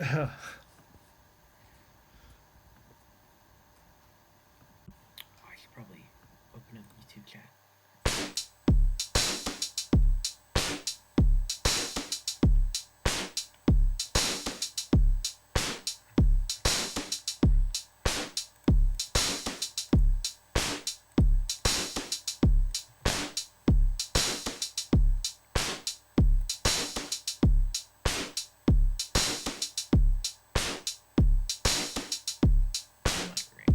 I should probably open up YouTube chat. Not great.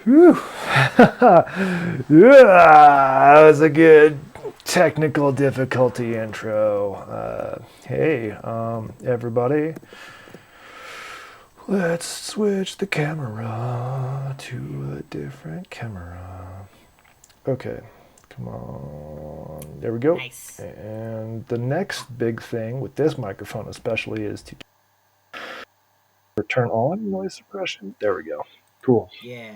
Whew. Yeah, that was a good technical difficulty intro. Hey, everybody, let's switch the camera to a different camera. Okay, come on. There we go. Nice. And the next big thing with this microphone, especially, is to turn on noise suppression. There we go. Cool. Yeah.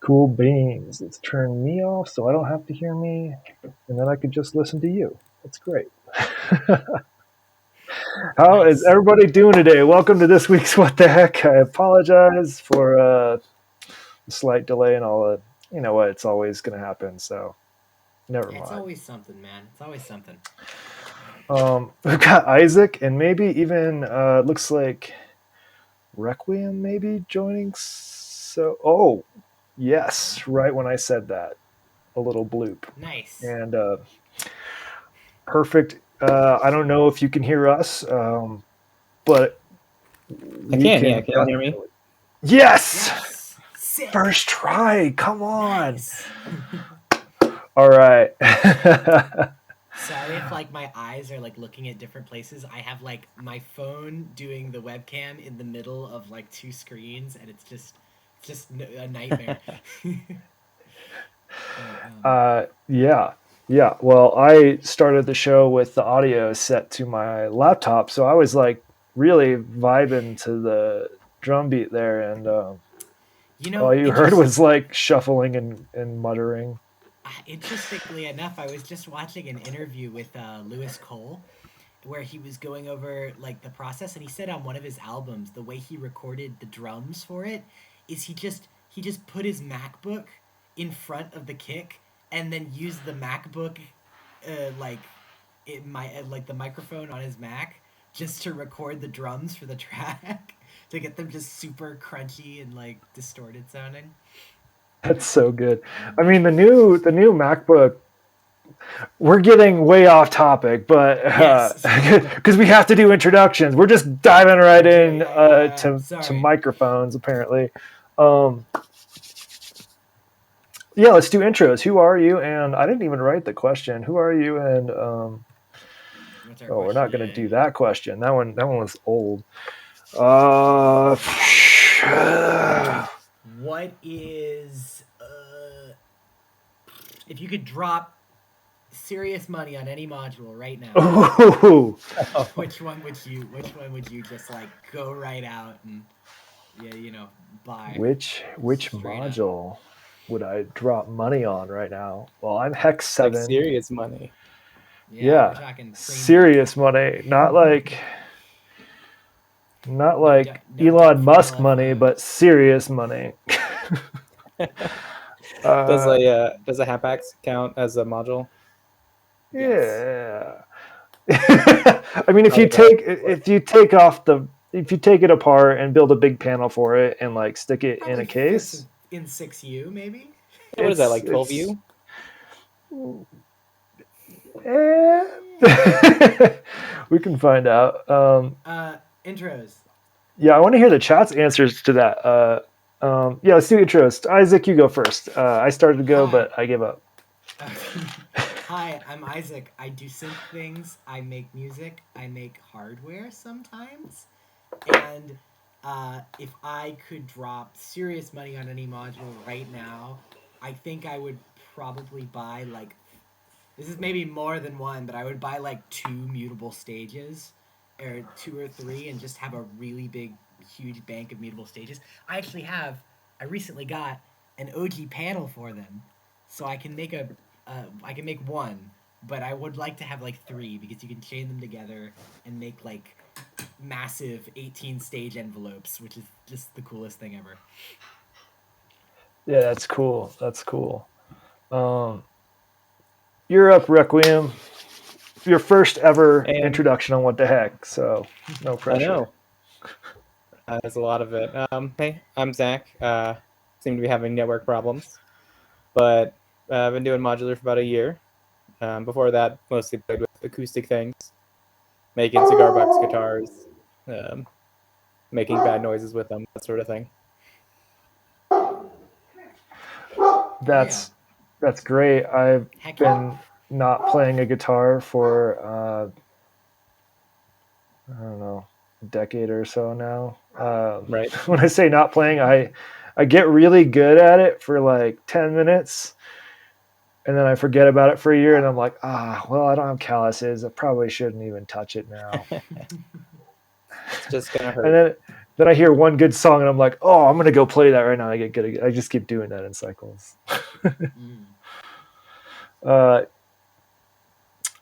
Cool beans. Let's turn me off so I don't have to hear me, and then I could just listen to you. That's great. How is Nice. everybody doing today? Welcome to this week's What the Heck. I apologize for the slight delay and all that. You know what? It's always going to happen, so never It's mind. always something, man. It's always something. We've got Isaac and maybe even looks like Requiem maybe joining. So, oh, yes, right when I said that, a little bloop. Nice. And perfect. I don't know if you can hear us, but I we can, yeah. can Can y'all hear me? definitely. Yes! Yes. Sick. First try. Come on. Nice. All right. Sorry if like my eyes are like looking at different places. I have like my phone doing the webcam in the middle of like two screens, and it's just a nightmare. But Yeah. Yeah. Well, I started the show with the audio set to my laptop, so I was like really vibing to the drum beat there, and all you heard was like shuffling and muttering. Interestingly enough, I was just watching an interview with Lewis Cole where he was going over like the process, and he said on one of his albums the way he recorded the drums for it is he just put his MacBook in front of the kick and then used the MacBook like like the microphone on his Mac just to record the drums for the track to get them just super crunchy and like distorted sounding. That's so good. I mean, the new MacBook. We're getting way off topic, but Yes. because we have to do introductions, we're just diving right Okay. in Yeah. to Sorry. microphones. Apparently, um, yeah. Let's do intros. Who are you? And I didn't even write the question. Who are you? And What's our oh, we're not going to do question? that question. That one was old. Uh, What is if you could drop serious money on any module right now? ooh, Which one would you just like go right out and yeah, buy which straight up? module would I drop money on right now? Well, I'm Hex Like 7. serious money. Yeah, we're Yeah, talking premium. serious money, not No, like no Elon duck for Musk money, LFO. but serious money. Does uh, a Hapax count as a module? Yes. yeah. I mean, if How you would that take work? if you take off the if you take it apart and build a big panel for it and like stick it in Probably a fits case, in 6U maybe. What is that, it's like 12 it's U? we can find out. Intros. Yeah, I want to hear the chat's answers to that. Yeah, let's do intros. Isaac, you go first. I started to go, Hi. but I gave up. Hi, I'm Isaac. I do synth things. I make music. I make hardware sometimes. And if I could drop serious money on any module right now, I think I would probably buy like this is maybe more than one, but I would buy like two mutable stages or two or three and just have a really big huge bank of mutable stages. I recently got an OG panel for them. So I can make one, but I would like to have like three because you can chain them together and make like massive 18 stage envelopes, which is just the coolest thing ever. Yeah, that's cool. That's cool. Um, you're up, Requiem. Your first ever And introduction on what the heck, so no I pressure. know there's a lot of it. Hey, I'm Zach. Seem to be having network problems, but I've been doing modular for about a year. Before that, mostly played with acoustic things, making cigar box guitars, um, making bad noises with them, that sort of thing. Oh yeah. That's that's great. I've Heck yeah. been not playing a guitar for I don't know, a decade or so now. Right. When I say not playing, I get really good at it for like 10 minutes, and then I forget about it for a year, and I'm like, well, I don't have calluses. I probably shouldn't even touch it now. It's just gonna And hurt. then I hear one good song, and I'm like, oh, I'm gonna go play that right now. I get good. I just keep doing that in cycles. Mm. uh,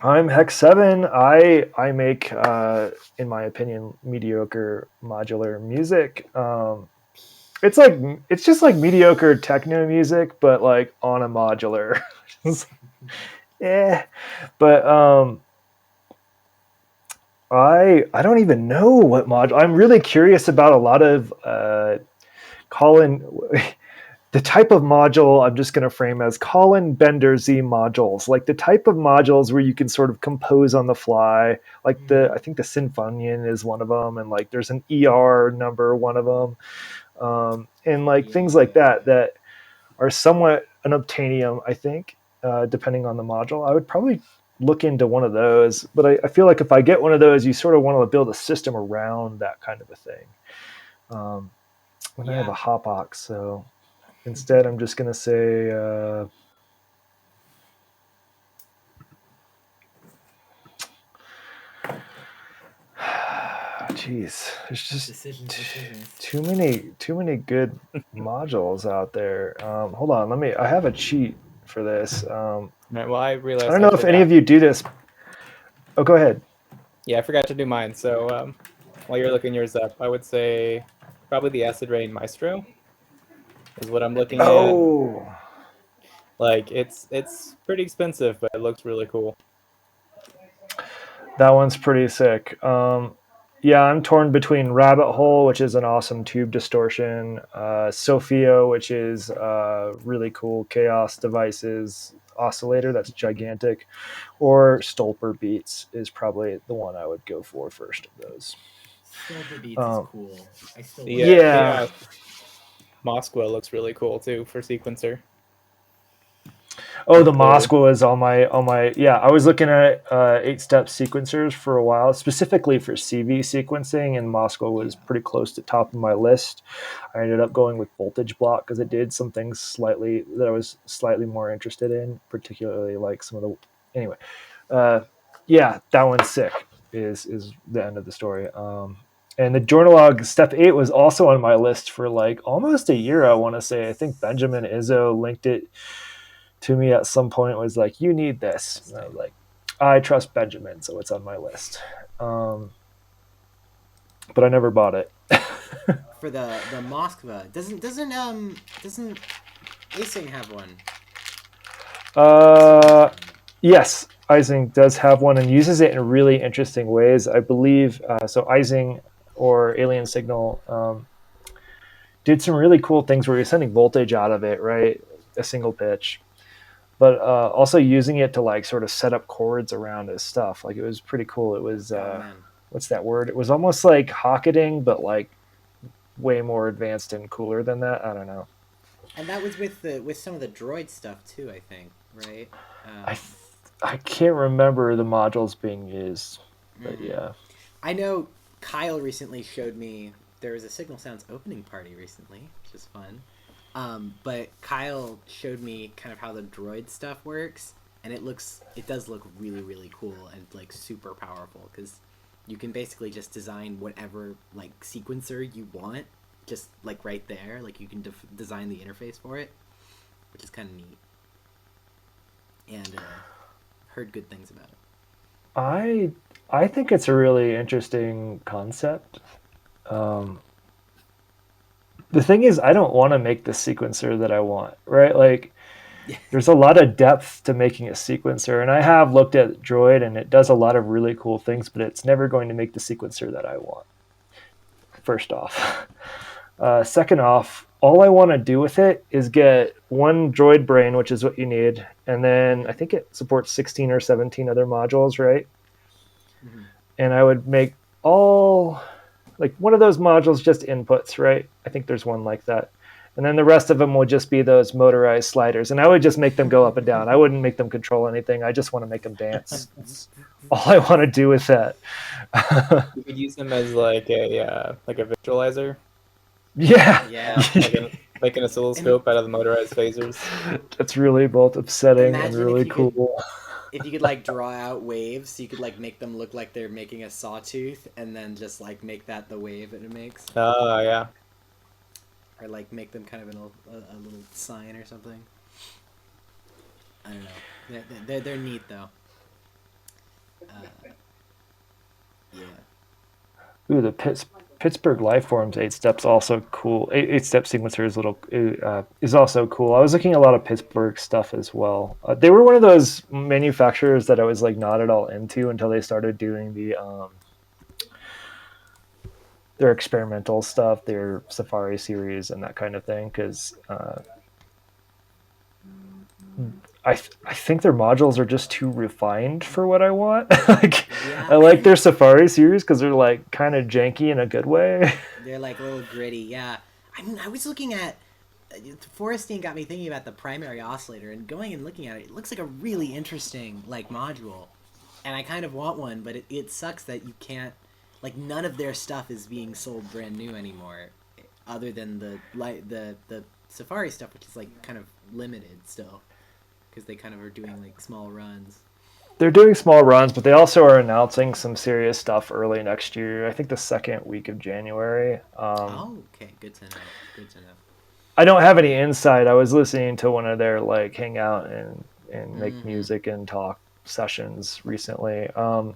I'm Hex 7. I make, in my opinion, mediocre modular music. It's like it's just like mediocre techno music, but like on a modular. Yeah, but I don't even know what module. I'm really curious about a lot of Colin. The type of module I'm just going to frame as Colin Bender Z modules, like the type of modules where you can sort of compose on the fly. Like I think the Symphonian is one of them, and like there's an ER number one of them, and like things like that Yeah. that are somewhat unobtainium, I think, depending on the module. I would probably look into one of those, but I feel like if I get one of those, you sort of want to build a system around that kind of a thing. Um, when I have a Yeah. hotbox, so instead, I'm just going to say, geez, there's just Decisions. too many good modules out there. Hold on, I have a cheat for this. All right. Well, I I realized don't I know if any forgot. of you do this. Oh, go ahead. Yeah, I forgot to do mine. So while you're looking yours up, I would say probably the Acid Rain Maestro is what I'm looking at. Oh, Like it's pretty expensive, but it looks really cool. that one's pretty sick. yeah, I'm torn between Rabbit Hole, which is an awesome tube distortion, Sophia, which is really cool Chaos Devices oscillator that's gigantic, or Stolper Beats is probably the one I would go for first of those. Stolper Beats is cool. I still The love that. Yeah, Chaos Moskwa looks really cool too for sequencer. oh, the The Moskwa is on my. Yeah, I was looking at 8-step sequencers for a while, specifically for CV sequencing, and Moskwa was Yeah. pretty close to top of my list. I ended up going with Voltage Block because it did some things slightly that I was slightly more interested in, particularly like some of the. Anyway, uh, yeah, that one's sick. Is the end of the story. And the Journalog Step 8 was also on my list for like almost a year, I want to say. I think Benjamin Izzo linked it to me at some point, was like, you need this. And I was like, I trust Benjamin, so it's on my list. But I never bought it. For the Moskva, doesn't Asing have one? Yes, Ising does have one and uses it in really interesting ways. I believe so. Ising or Alien Signal did some really cool things where you're sending voltage out of it, right? A single pitch, but also using it to like sort of set up chords around his stuff. Like it was pretty cool. It was Oh man. what's that word? It was almost like Hocketing, but like way more advanced and cooler than that. I don't know. And that was with some of the droid stuff too, I think, right? I I can't remember the modules being used, but Mhm. yeah. I know Kyle recently showed me there was a Signal Sounds opening party recently, which is fun. But Kyle showed me kind of how the droid stuff works, and it does look really really cool and like super powerful because you can basically just design whatever like sequencer you want, just like right there. Like you can design the interface for it, which is kind of neat. And heard good things about it. I I think it's a really interesting concept. Um, the thing is, I don't want to make the sequencer that I want, right? Like, Yeah. there's a lot of depth to making a sequencer, and I have looked at Droid, and it does a lot of really cool things, but it's never going to make the sequencer that I want. First off, second off, all I want to do with it is get one Droid brain, which is what you need, and then I think it supports 16 or 17 other modules, right? Mm-hmm. And I would make all like one of those modules just inputs, right? I think there's one like that. And then the rest of them would just be those motorized sliders. And I would just make them go up and down. I wouldn't make them control anything. I just want to make them dance. That's all I want to do with that. You could use them as like a visualizer, Yeah. Yeah. like an And oscilloscope out of the motorized phasers. That's really both upsetting and imagine really cool. if you could like draw out waves, you could like make them look like they're making a sawtooth, and then just like make that the wave that it makes, Oh yeah. or like make them kind of in a little sign or something. I don't know. They're neat though. Uh, yeah. Ooh, the Pittsburgh Lifeforms 8 steps also cool. 8 step sequencer is also cool. I was looking at a lot of Pittsburgh stuff as well. They were one of those manufacturers that I was like not at all into until they started doing their experimental stuff, their Safari series, and that kind of thing. Because I think their modules are just too refined for what I want. Like, Yeah. I like their Safari series because they're like kind of janky in a good way. They're like a little gritty. Yeah. I mean, I was looking at. Forresting got me thinking about the primary oscillator, and going and looking at it, it looks like a really interesting like module, and I kind of want one, but it sucks that you can't. Like none of their stuff is being sold brand new anymore, other than the Safari stuff, which is like kind of limited still, because they kind of are doing like small runs. They're doing small runs, but they also are announcing some serious stuff early next year. I think the second week of January. Oh, okay, good to know. Good to know. I don't have any insight. I was listening to one of their like hang out and make Mm-hmm. music and talk sessions recently. And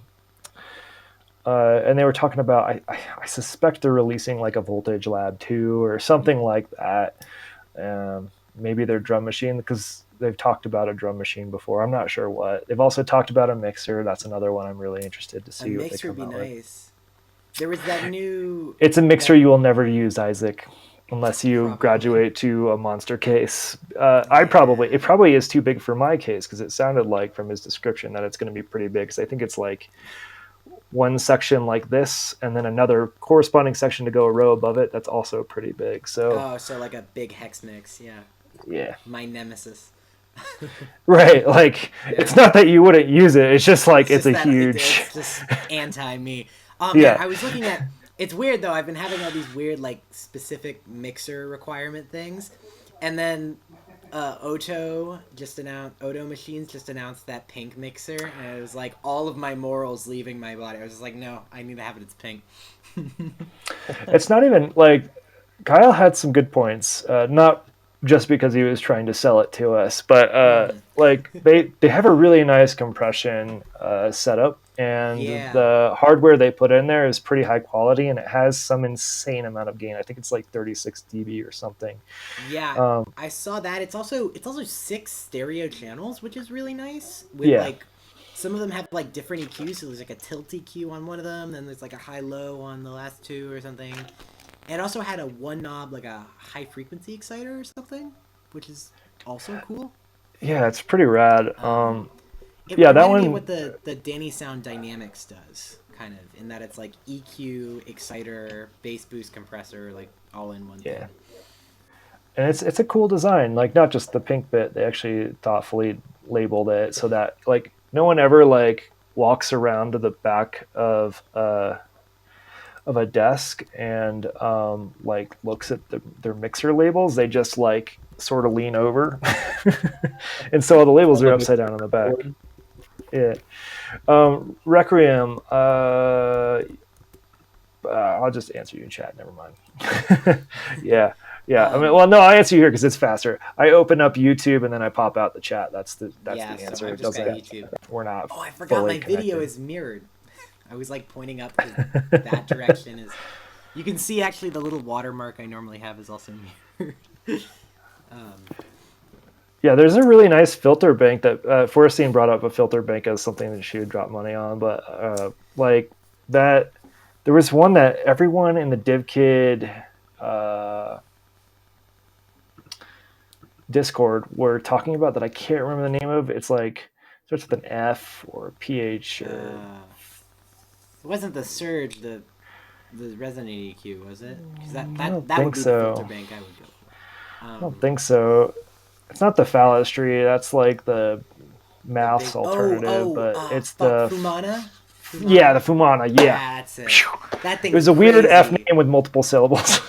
they were talking about I suspect they're releasing like a Voltage Lab 2 or something like that. Maybe their drum machine, because they've talked about a drum machine before. I'm not sure what. They've also talked about a mixer. That's another one I'm really interested to A see what they mixer come would be out with. nice. There was that new It's a mixer that you will never use, Isaac, unless you probably. graduate to a monster case. It Yeah. probably is too big for my case because it sounded like from his description that it's going to be pretty big. Because I think it's like one section like this, and then another corresponding section to go a row above it. That's also pretty big. So Oh, so like a big hex mix. Yeah. yeah, My nemesis. right. Like it's Yeah. not that you wouldn't use it. It's just like It's it's just a that huge. it's just anti me. Oh man, Yeah, I was looking at. It's weird though. I've been having all these weird like specific mixer requirement things, and then Oto Machines just announced that pink mixer, and it was like all of my morals leaving my body. I was just like, no, I need to have it. It's pink. it's not even like Kyle had some good points. Not just because he was trying to sell it to us, but Mm. like they have a really nice compression setup, and Yeah, the hardware they put in there is pretty high quality, and it has some insane amount of gain. I think it's like 36 dB or something. yeah. Um, I saw that. It's also six stereo channels, which is really nice. With yeah, like some of them have like different EQs. So there's like a tilt EQ on one of them, then there's like a high low on the last two or something. It also had a one knob like a high frequency exciter or something, which is also cool. yeah, it's pretty rad. Um, it Yeah, that reminded me of one. what the Danny Sound Dynamics does, kind of, in that it's like EQ, exciter, bass boost compressor, like all in one Yeah, thing. and it's a cool design. Like not just the pink bit, they actually thoughtfully labeled it so that like no one ever like walks around to the back of a desk and like looks at their mixer labels. They just like sort of lean over, and so all the labels All are the upside mixer down on the back. board. Yeah. Requiem. I'll just answer you in chat. Never mind. Yeah. Yeah. I mean, Um, well, no, I'll answer you here because it's faster. I open up YouTube and then I pop out the chat. That's yeah, the so answer. I've It just got doesn't. YouTube. We're not Oh, I forgot fully my video connected. is mirrored. I was like pointing up because that direction is. You can see actually the little watermark I normally have is also mirrored. um, Yeah, there's a really nice filter bank that Forrestine brought up a filter bank as something that she would drop money on, but like that, there was one that everyone in the DivKid uh, Discord were talking about that I can't remember the name of. It's like starts with an F or a PH or it wasn't the surge, the resonant EQ, was it? Because that, I that don't that would think be the filter so. bank I would go for. I don't think so. It's not the phallustry. That's like the The mouth's big alternative, but it's fuck, the Fumana. yeah, the Fumana. Fumana. Yeah, Yeah, that's it. That it thing's was a weird F crazy. name with multiple syllables.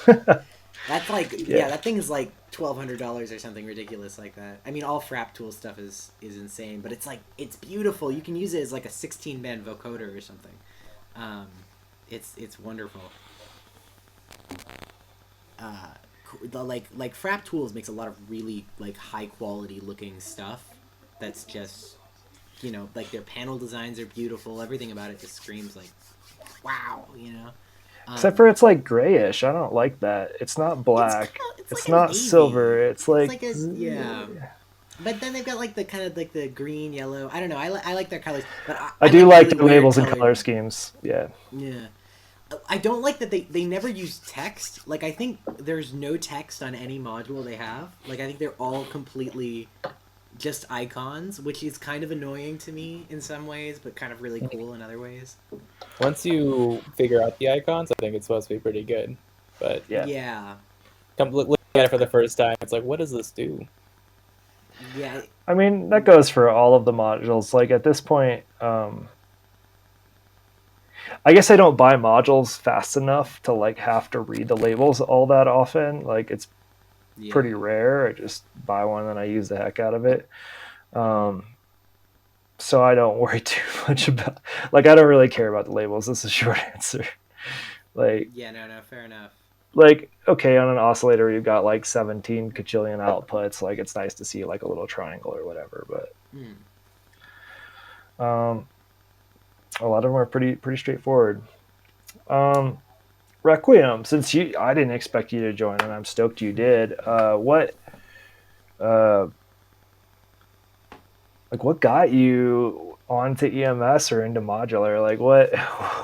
That's like, yeah, Yeah, that thing is like $1,200 or something ridiculous like that. I mean, all Frap Tool stuff is insane, but it's like it's beautiful. You can use it as like a 16-band vocoder or something. Um, it's wonderful. Uh, like Frap Tools makes a lot of really like high quality looking stuff. That's just like their panel designs are beautiful. Everything about it just screams like wow. except for Um, it's like grayish. I don't like that. It's not it's kind black. of it's like It's a not silver. navy. It's It's like like a yeah. But then they've got like the kind of like the green, yellow. I don't know. I like their colors, but I I do like like really the weird labels and colored. color schemes. Yeah, Yeah. I don't like that they never use text. Like I think there's no text on any module they have. Like I think they're all completely just icons, which is kind of annoying to me in some ways, but kind of really cool in other ways. Once you figure out the icons, I think it's supposed to be pretty good. But yeah. Yeah. looking at it for the first time, it's like, what does this do? Yeah. I mean that goes for all of the modules. Like at this point, I guess I don't buy modules fast enough to like have to read the labels all that often. Like it's pretty Yeah. rare. I just buy one and I use the heck out of it. Mm. Um, so I don't worry too much about like I don't really care about the labels. This is a short answer. Like Yeah, no, fair enough. okay, on an oscillator you've got like 17 kajillion outputs. Like it's nice to see like a little triangle or whatever, Mm. but a lot of them are pretty straightforward. Um, Requiem, since I didn't expect you to join, and I'm stoked you did. Uh, what got you onto EMS or into modular? Like what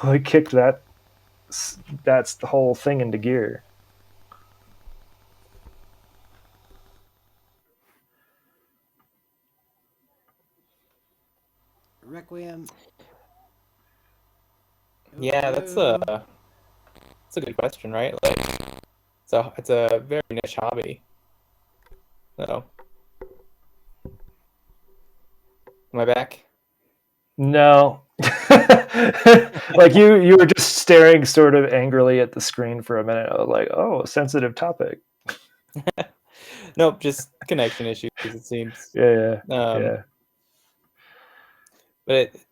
what kicked that that's the whole thing into gear. Requiem. Oh, Yeah, hello. that's a good question, right? Like, so it's a very niche hobby. So, am I back? No. Like you were just staring sort of angrily at the screen for a minute. I was like, oh, sensitive topic. Nope, just connection issues, it seems. Yeah, Um, yeah, but it's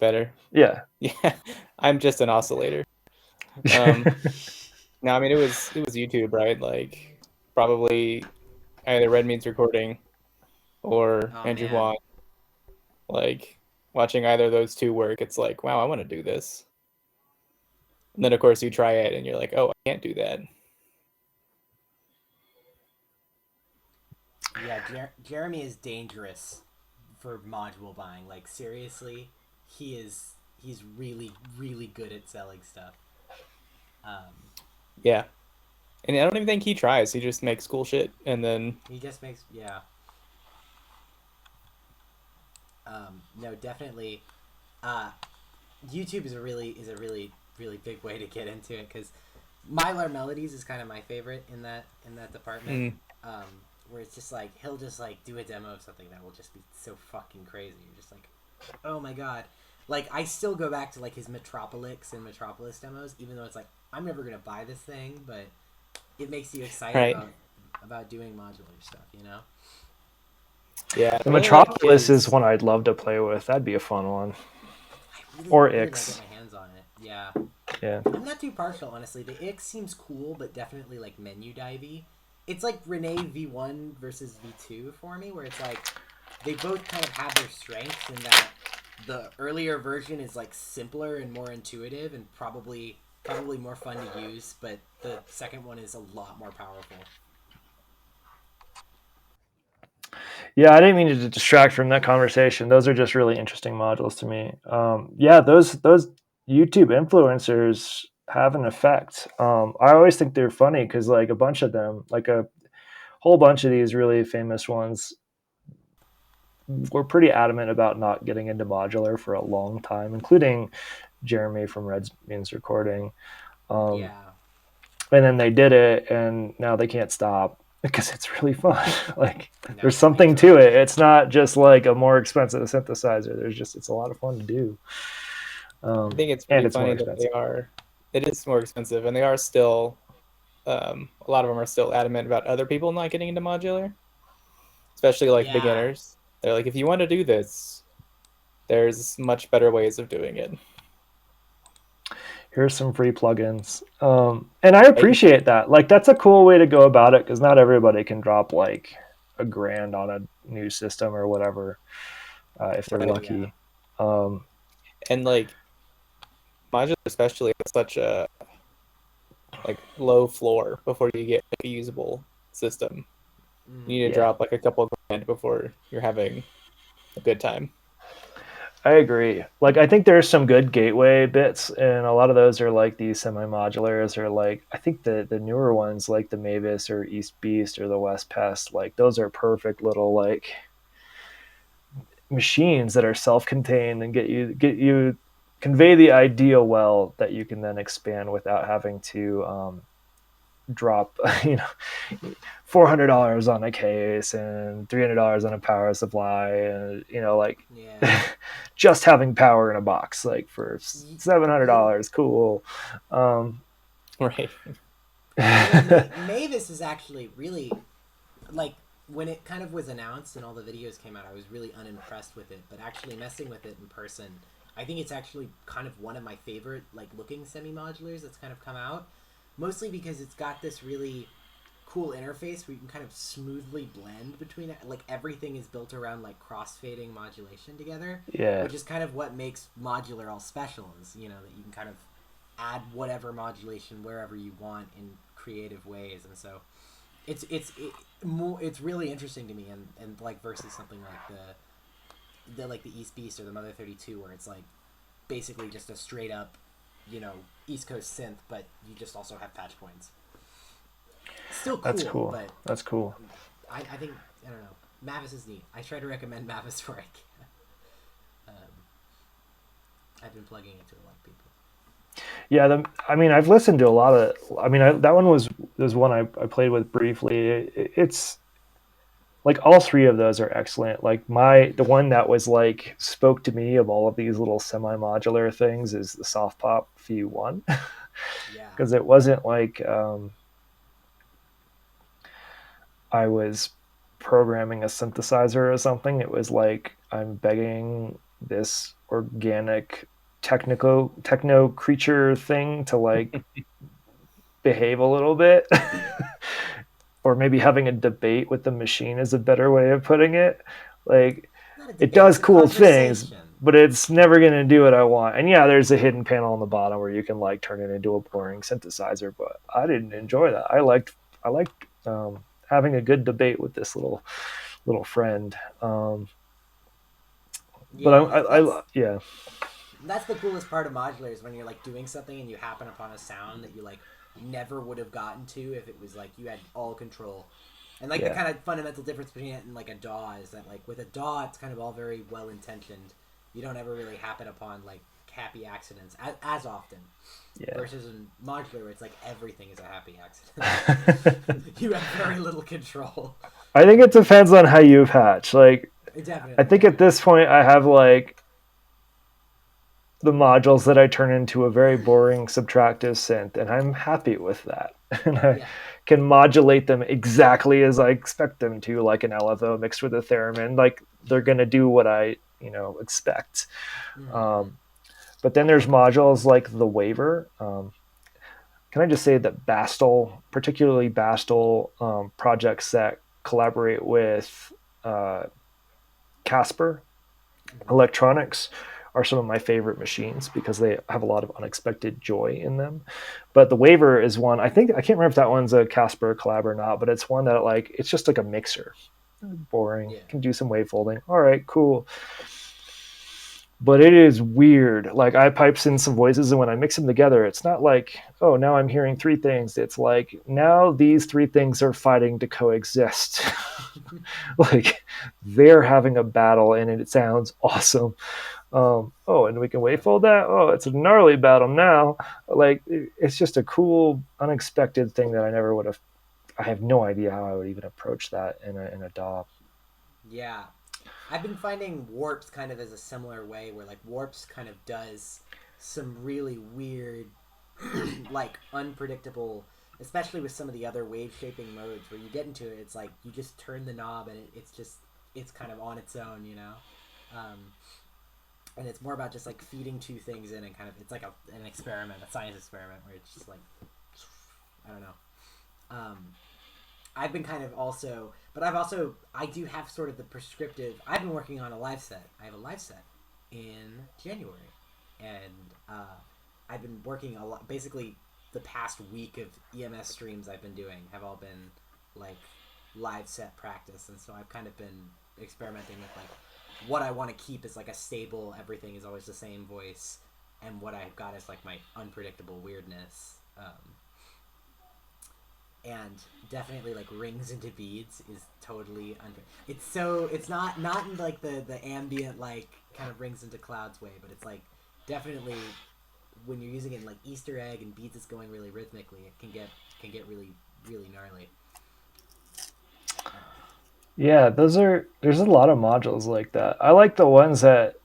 better. yeah. Yeah, I'm just an oscillator. Yeah. Um, no, I mean it was YouTube, right? Like probably either Red Means Recording or Oh Andrew man. Huang. Like watching either of those two work, it's like, wow, I want to do this. And then of course you try it and you're like, oh, I can't do that. Yeah, Jeremy is dangerous for module buying. Like seriously, he's really good at selling stuff. Um, Yeah. And I don't even think he tries. He just makes cool shit and then he just makes yeah. No, definitely. Uh, YouTube is a really big way to get into it because Mylar Melodies is kind of my favorite in that department. mm, Um, where it's just like he'll just like do a demo of something that will just be so fucking crazy. You're just like, oh my god. Like I still go back to like his Metropolix and Metropolis demos, even though it's like I'm never gonna buy this thing, but it makes you excited right. about doing modular stuff, you know? Yeah, The I really like Metropolis is his one I'd love to play with. That'd be a fun one. I Or really want to get Ix. my hands on it. Yeah. Yeah. I'm not too partial, honestly. The Ix seems cool, but definitely like menu divey. It's like Renee V1 versus V2 for me, where it's like they both kind of have their strengths in that the earlier version is like simpler and more intuitive and probably more fun to use, but the second one is a lot more powerful. Yeah, I didn't mean to distract from that conversation. Those are just really interesting modules to me. Yeah, those YouTube influencers have an effect. I always think they're funny because like a bunch of them, like a whole bunch of these really famous ones, were pretty adamant about not getting into modular for a long time, including Jeremy from Red Means Recording. Um, Yeah. and then they did it, and now they can't stop because it's really fun. Like No, there's yeah, they something to totally it. do. It's not just like a more expensive synthesizer. It's a lot of fun to do, I think it's and pretty it's more funny that expensive. it is more expensive and they are still a lot of them are still adamant about other people not getting into modular, especially like Yeah. beginners. They're like, if you want to do this, there's much better ways of doing it. Here's some free plugins, and I Right? appreciate that. Like that's a cool way to go about it because not everybody can drop like a grand on a new system or whatever if they're Right. Yeah. lucky. Um, And like modular especially has such a like low floor before you get like, a usable system. You need to yeah, drop like a couple grand before you're having a good time. I agree. Like I think there's some good gateway bits, and a lot of those are like these semi-modulars, or like I think the newer ones like the Mavis or East Beast or the West Pest. Like those are perfect little like machines that are self-contained and get you convey the idea well that you can then expand without having to drop you know $400 on a case and $300 on a power supply and like Yeah. just having power in a box like for seven hundred You dollars cool. um, Right. you know, Mavis is actually really like when it kind of was announced and all the videos came out, I was really unimpressed with it. But actually messing with it in person, I think it's actually kind of one of my favorite like looking semi modulars that's kind of come out. Mostly because it's got this really cool interface where you can kind of smoothly blend between it. Like everything is built around like crossfading modulation together, yeah, which is kind of what makes modular all special. Is that you can kind of add whatever modulation wherever you want in creative ways, and so it's really interesting to me, and like versus something like the like the East Beast or the Mother 32, where it's like basically just a straight up you know, East Coast synth, but you just also have patch points. Still That's cool, cool. but That's cool. I think I don't know. Mavis is neat. I try to recommend Mavis where I can. I've been plugging it to a lot of people. Yeah, I mean, I've listened to a lot of. I mean, that one was one I played with briefly. It's like all three of those are excellent. Like the one that was like spoke to me of all of these little semi modular things is the Soft Pop Few one, Yeah. because it wasn't like I was programming a synthesizer or something. It was like I'm begging this organic techno creature thing to like behave a little bit. Or maybe having a debate with the machine is a better way of putting it. Like Not a it debate. does It's a cool things, conversation. but it's never going to do what I want. And yeah, there's a hidden panel on the bottom where you can like turn it into a boring synthesizer, but I didn't enjoy that. I liked having a good debate with this little friend. But Yeah, yeah. that's the coolest part of modular is when you're like doing something and you happen upon a sound that you like never would have gotten to if it was like you had all control. And like the Yeah. kind of fundamental difference between it and like a DAW is that like with a DAW it's kind of all very well intentioned. You don't ever really happen upon like happy accidents as often. Yeah. Versus in modular where it's like everything is a happy accident. You have very little control. I think it depends on how you patch. Like I Definitely, think at definitely. this point I have like the modules that I turn into a very boring subtractive synth, and I'm happy with that. And I Yeah. can modulate them exactly as I expect them to, like an LFO mixed with a theremin. Like they're gonna do what I expect. Mm-hmm. Um, but then there's modules like the Waver. Can I just say that Bastel, particularly Bastel projects that collaborate with uh, Casper Mm-hmm. Electronics are some of my favorite machines because they have a lot of unexpected joy in them. But the Waver is one, I think, I can't remember if that one's a Casper collab or not, but it's one that like it's just like a mixer. Boring. Yeah. Can do some wave folding. All right, cool. But it is weird. Like I pipes in some voices, and when I mix them together, it's not like, oh, now I'm hearing three things. It's like now these three things are fighting to coexist. Like they're having a battle, and it sounds awesome. Oh, and we can wavefold that. Oh, it's a gnarly battle now. Like it's just a cool, unexpected thing that I never would have. I have no idea how I would even approach that in a DAW. Yeah. I've been finding Warps kind of as a similar way where like Warps kind of does some really weird like unpredictable especially with some of the other wave shaping modes where you get into it it's like you just turn the knob and it's kind of on its own, you know. Um, and it's more about just like feeding two things in and kind of it's like an experiment, a science experiment where it's just like I don't know. Um, I've been kind of also, but I do have sort of the prescriptive. I've been working on a live set. I have a live set in January, and I've been working a lot. Basically, the past week of EMS streams I've been doing have all been like live set practice, and so I've kind of been experimenting with like what I want to keep is like a stable. Everything is always the same voice, and what I've got is like my unpredictable weirdness. And definitely like rings into beads is totally it's not in like the ambient like kind of rings into clouds way, but it's like definitely when you're using it in like Easter egg and beads is going really rhythmically it can get really really gnarly. Yeah, there's a lot of modules like that. I like the ones that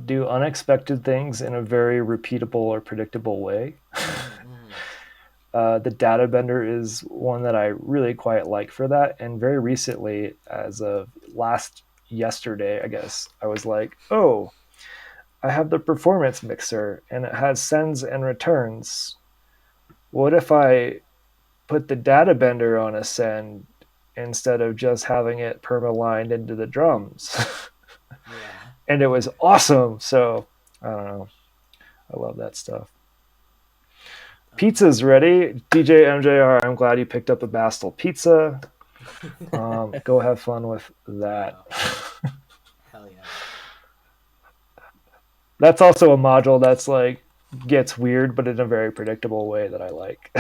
do unexpected things in a very repeatable or predictable way. Mm-hmm. The data bender is one that I really quite like for that. And very recently, as of last yesterday, I guess, I was like, oh, I have the performance mixer and it has sends and returns. What if I put the data bender on a send instead of just having it perma-lined into the drums? Yeah. And it was awesome. So I don't know. I love that stuff. Pizza's ready. DJ MJR, I'm glad you picked up a Bastel pizza. Go have fun with that. Wow. Hell yeah. That's also a module that's like gets weird, but in a very predictable way that I like.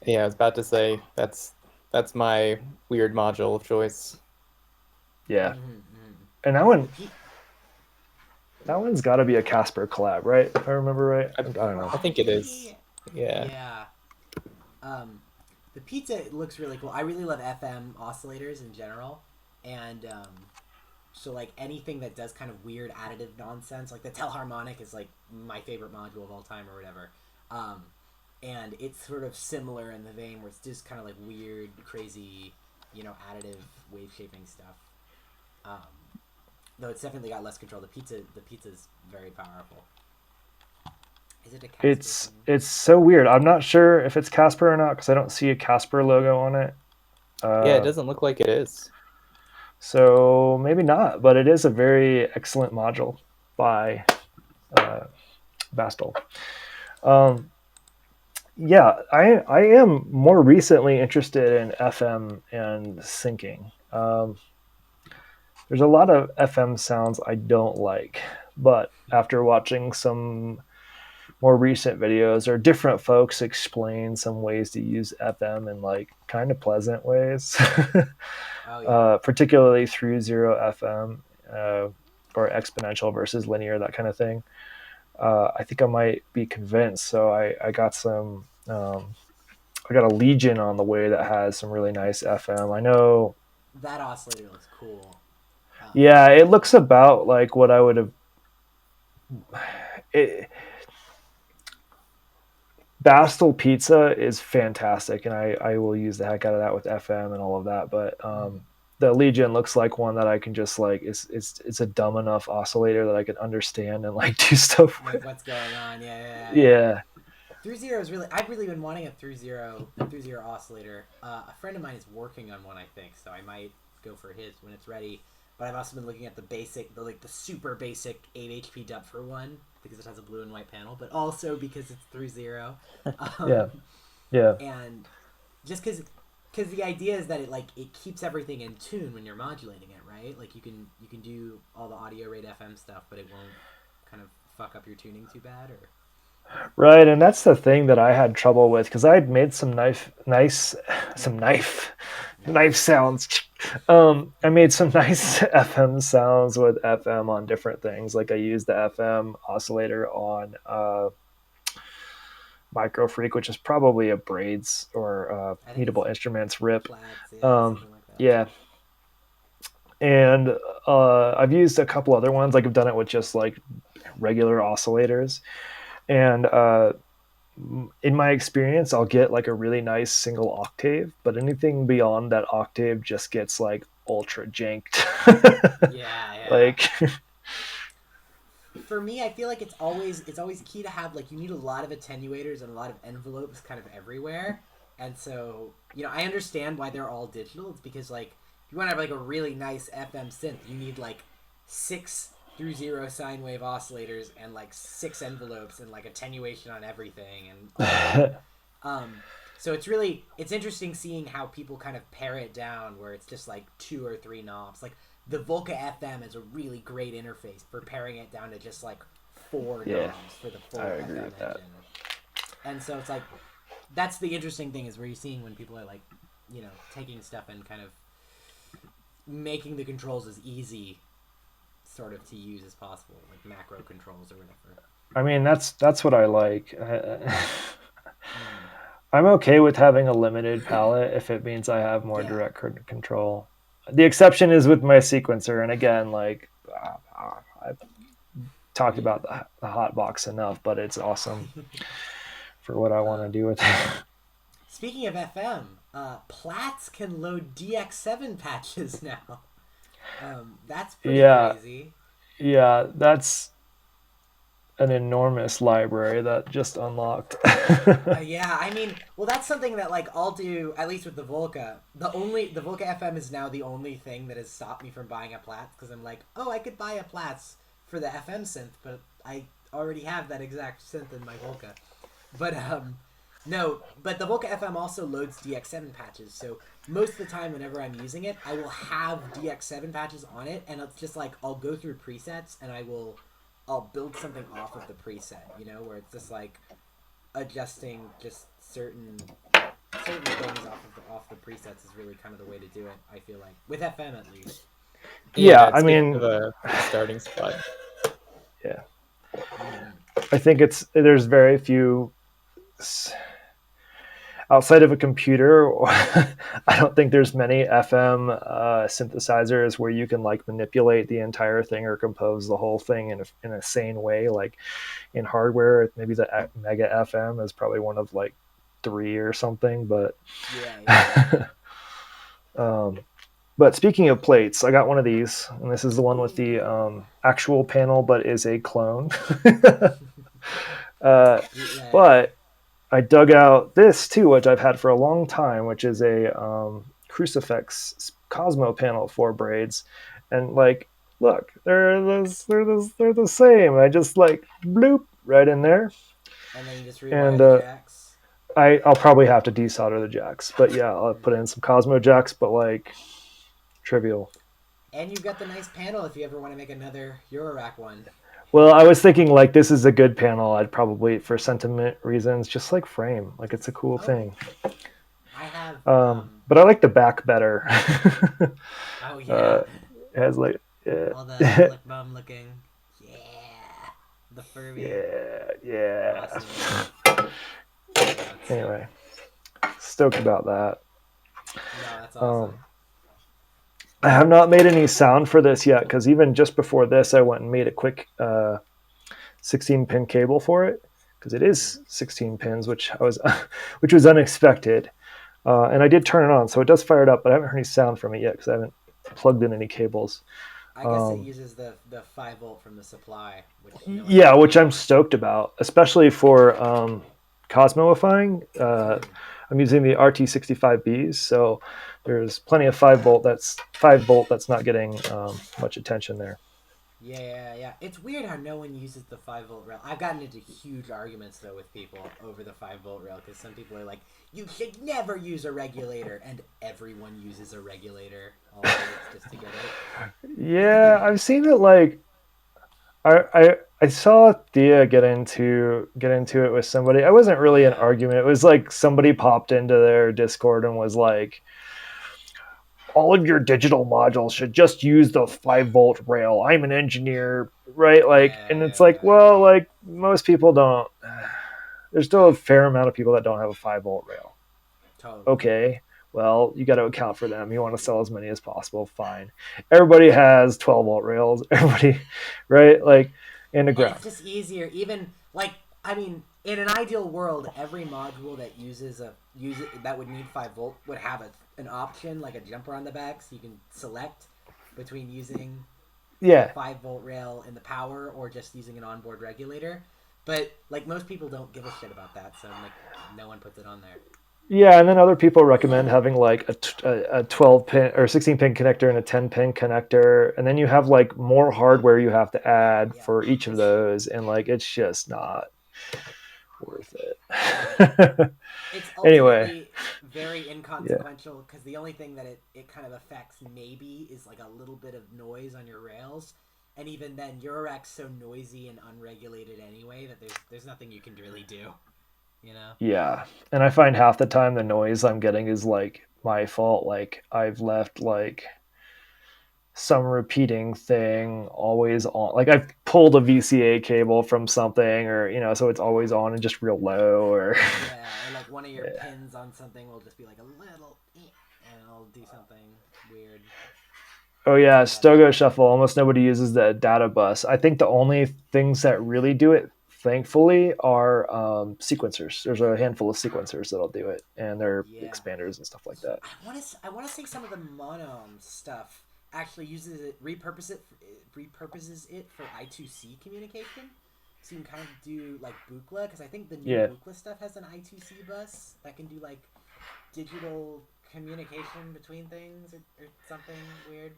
Yeah, I was about to say that's my weird module of choice. Yeah, Mm-hmm. and The P- that one's got to be a Casper collab, right? If I remember right. I, I don't know. I think it is. Probably, Yeah. yeah. Um, the pizza looks really cool. I really love FM oscillators in general, and so like anything that does kind of weird additive nonsense, like the telharmonic is like my favorite module of all time or whatever. Um, and it's sort of similar in the vein where it's just kind of like weird, crazy, additive wave shaping stuff. Um, though it's definitely got less control. The pizza's very powerful. Is it a Casper thing? It's so weird. I'm not sure if it's Casper or not because I don't see a Casper logo on it. Yeah, it Uh, doesn't look like it is. so maybe not, but it is a very excellent module by uh, Bastel. Um, yeah, I am more recently interested in FM and syncing. There's a lot of FM sounds I don't like, but after watching some more recent videos or different folks explain some ways to use FM in like kind of pleasant ways, Oh yeah. particularly through zero FM or exponential versus linear, that kind of thing. I think I might be convinced. So I got some. I got a Legion on the way that has some really nice FM. I know. That oscillator looks cool. Yeah, it looks about like what I would have. It, Bastel Pizza is fantastic, and I will use the heck out of that with FM and all of that. But the Legion looks like one that I can just like it's a dumb enough oscillator that I can understand and like do stuff Like with. what's going on? Yeah. Yeah. Through zero is really. I've really been wanting a through zero oscillator. A friend of mine is working on one, I think, so I might go for his when it's ready. But I've also been looking at the super basic 8 HP Dupfer one because it has a blue and white panel, but also because it's through zero. Yeah. Um, Yeah. and just because the idea is that it keeps everything in tune when you're modulating it, right? Like you can do all the audio rate FM stuff, but it won't kind of fuck up your tuning too bad, or Right, and that's the thing that I had trouble with because I had made some knife nice. sounds. I made some nice FM sounds with FM on different things. Like I used the FM oscillator on Microfreak, which is probably a Braids or I think it's Mutable Instruments rip. flats, yeah, Um, something like that. yeah, and I've used a couple other ones. Like I've done it with just like regular oscillators, and in my experience, I'll get like a really nice single octave, but anything beyond that octave just gets like ultra janked. Yeah. Like, For me, I feel like it's always key to have like you need a lot of attenuators and a lot of envelopes kind of everywhere. And so, I understand why they're all digital. It's because like if you want to have like a really nice FM synth, you need like 6 through zero sine wave oscillators and like 6 envelopes and like attenuation on everything and all that. So it's interesting seeing how people kind of pare it down where it's just like 2 or 3 knobs. Like the Volca FM is a really great interface for paring it down to just like 4 yeah, knobs for the full I agree FM with that. engine. And so it's like that's the interesting thing is where you're seeing when people are like, taking stuff and kind of making the controls as easy sort of to use as possible, like macro controls or whatever. I mean, that's what I like. I'm okay with having a limited palette if it means I have more Yeah. direct control. The exception is with my sequencer, and again, like I've talked about the hot box enough, but it's awesome for what I want to do with it. Speaking of FM, Platts can load DX7 patches now. That's pretty Yeah, crazy. yeah, that's an enormous library that just unlocked. Yeah, I mean, well, that's something that like I'll do at least with the Volca. The Volca FM is now the only thing that has stopped me from buying a Platts because I'm like, oh, I could buy a Platts for the FM synth, but I already have that exact synth in my Volca. But no, but the Volca FM also loads DX7 patches, so most of the time whenever I'm using it, I will have DX7 patches on it, and it's just like I'll go through presets and I'll I'll build something off of the preset, where it's just like adjusting just certain things off the presets is really kind of the way to do it. I feel like with FM at least. Yeah, Yeah, I it's good mean, of a starting spot. yeah, Mm-hmm. I think there's very few outside of a computer. I don't think there's many FM synthesizers where you can like manipulate the entire thing or compose the whole thing in a sane way. Like in hardware, maybe the Mega FM is probably one of like three or something. But Yeah. um, but speaking of plates, I got one of these, and this is the one with the Ooh. actual panel, but is a clone. Bootleg. But I dug out this too, which I've had for a long time, which is a Crucifix Cosmo panel for braids, and like, look, they're the same. I just like bloop right in there, And then you just rewire and the jacks. I'll probably have to desolder the jacks, but yeah, I'll put in some Cosmo jacks, but like trivial. And you've got the nice panel if you ever want to make another Eurorack one. Well, I was thinking like this is a good panel. I'd probably, for sentiment reasons, just like frame. Like it's a cool Okay. thing. I have But I like the back better. oh yeah. uh, it has like All the flick bum looking. Yeah. The Furby. yeah. Awesome. Anyway, stoked about that. No, that's awesome. I have not made any sound for this yet because even just before this, I went and made a quick 16 pin cable for it because it is 16 pins, which was unexpected. And I did turn it on, so it does fire it up, but I haven't heard any sound from it yet because I haven't plugged in any cables. I guess it uses the 5 volt from the supply. Which I'm stoked about, especially for Cosmoifying. I'm using the RT65Bs, so there's plenty of 5 volt. That's 5 volt. That's not getting much attention there. Yeah. It's weird how no one uses the 5 volt rail. I've gotten into huge arguments though with people over the 5 volt rail because some people are like, "You should never use a regulator," and everyone uses a regulator. All just to get it. Yeah, I've seen it like I saw Thea get into it with somebody. I wasn't really an argument. It was like somebody popped into their Discord and was like, all of your digital modules should just use the 5 volt rail. I'm an engineer, right? Like, and it's like, well, like most people don't. There's still a fair amount of people that don't have a 5 volt rail. Totally. Okay, well, you got to account for them. You want to sell as many as possible. Fine. Everybody has 12 volt rails. Everybody, right? Like, in the ground. It's just easier. Even like, I mean, in an ideal world, every module that that would need 5 volt would have an option like a jumper on the back, so you can select between using 5 volt rail in the power or just using an onboard regulator. But like most people don't give a shit about that, so like no one puts it on there. Yeah, and then other people recommend having like a 12 pin or 16 pin connector and a 10 pin connector, and then you have like more hardware you have to add for each of those, and like it's just not worth it. It's anyway, very inconsequential because the only thing that it kind of affects maybe is like a little bit of noise on your rails, and even then Eurorack's so noisy and unregulated anyway that there's nothing you can really do. Yeah, and I find half the time the noise I'm getting is like my fault. Like I've left like some repeating thing always on. Like I've pulled a VCA cable from something, or so it's always on and just real low. Or or like one of your pins on something will just be like a little, and it'll do something weird. Oh yeah, Stogo Shuffle. Almost nobody uses the data bus. I think the only things that really do it, thankfully, are sequencers. There's a handful of sequencers that'll do it, and they're expanders and stuff like that. I want to say some of the monom stuff actually repurposes it for I2C communication. So you can kind of do like Buchla, because I think the new Buchla stuff has an I2C bus that can do like digital communication between things or something weird.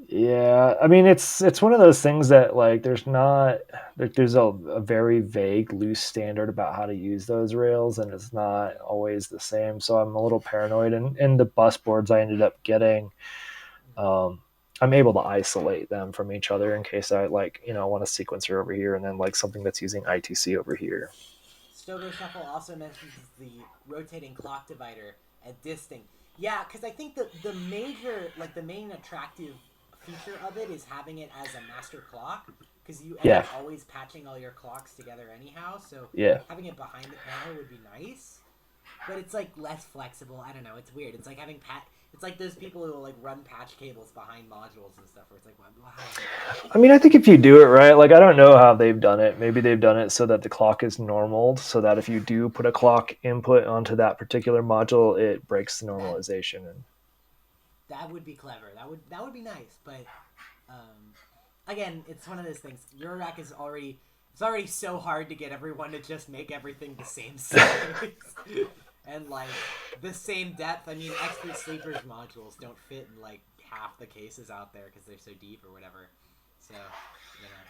Yeah, I mean it's one of those things that like there's a very vague loose standard about how to use those rails, and it's not always the same. So I'm a little paranoid. And the bus boards I ended up getting, I'm able to isolate them from each other in case I like, want a sequencer over here and then like something that's using ITC over here. Stogo Shuffle also mentions the rotating clock divider at distinct. Yeah, because I think the major, like the main attractive feature of it is having it as a master clock, because you end Yeah. up always patching all your clocks together anyhow. So Yeah. having it behind the panel would be nice, but it's like less flexible. I don't know. It's weird. It's like having It's like those people who will like run patch cables behind modules and stuff, where it's like, wow. I mean, I think if you do it right, like I don't know how they've done it. Maybe they've done it so that the clock is normaled, so that if you do put a clock input onto that particular module, it breaks the normalization. That would be clever. That would be nice. But again, it's one of those things. Eurorack is already so hard to get everyone to just make everything the same size and like the same depth. I mean, expert sleepers modules don't fit in like half the cases out there because they're so deep or whatever. So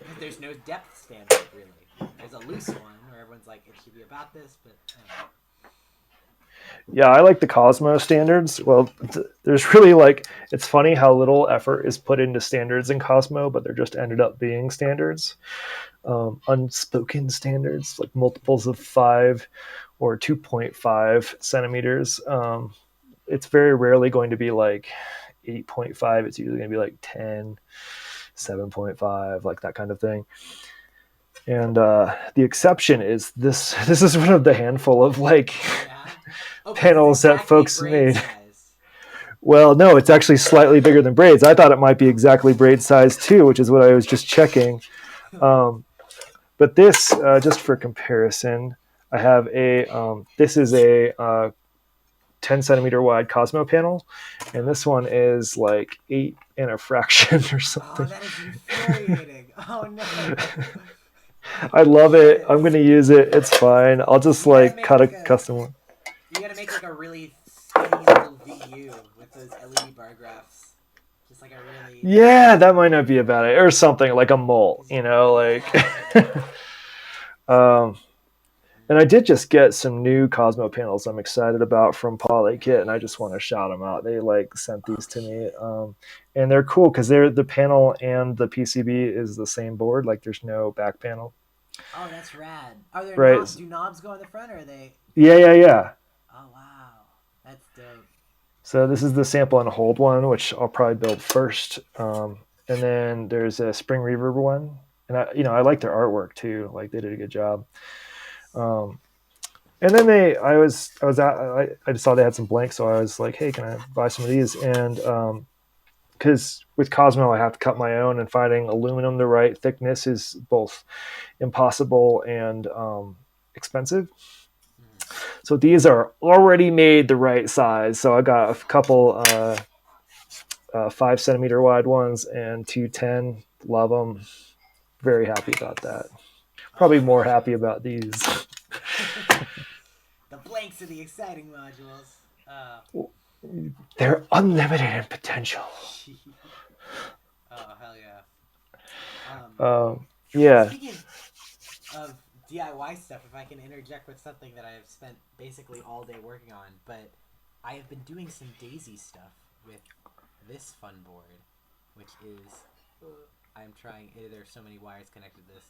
because there's no depth standard really. There's a loose one where everyone's like, it should be about this, but I don't know. Yeah, I like the Cosmo standards. Well, there's really like, it's funny how little effort is put into standards in Cosmo, but they're just ended up being standards. Unspoken standards, like multiples of 5 or 2.5 centimeters. It's very rarely going to be like 8.5. It's usually going to be like 10, 7.5, like that kind of thing. And the exception is this. This is one of the handful of like panels that folks made. Size. Well, no, it's actually slightly bigger than braids. I thought it might be exactly braid size too, which is what I was just checking. But this, just for comparison, I have this is a 10 centimeter wide Cosmo panel, and this one is like 8 and a fraction or something. Oh, that is infuriating. Oh no. I love it. I'm going to use it. It's fine. I'll just like cut a custom one. You gotta make like a really skinny little VU with those LED bar graphs. Just like a really... Yeah, that might not be a bad idea. Or something like a mole, like... and I did just get some new Cosmo panels I'm excited about from PolyKit, and I just want to shout them out. They like sent these to me, and they're cool because the panel and the PCB is the same board. Like there's no back panel. Oh, that's rad. Are there right? Do knobs go in the front, or are they? Yeah. Oh wow, that's dope. So this is the sample and hold one, which I'll probably build first, and then there's a spring reverb one, and I like their artwork too. Like they did a good job. And then I just saw they had some blanks, so I was like, hey, can I buy some of these? And because with Cosmo, I have to cut my own, and finding aluminum the right thickness is both impossible and expensive. So these are already made the right size. So I got a couple 5 centimeter wide ones and 210. Love them. Very happy about that. Probably more happy about these. The blanks are the exciting modules. They're unlimited in potential. Oh, hell yeah. Yeah. Speaking of DIY stuff, if I can interject with something that I have spent basically all day working on, but I have been doing some Daisy stuff with this fun board, which is, I'm trying, there's so many wires connected to this.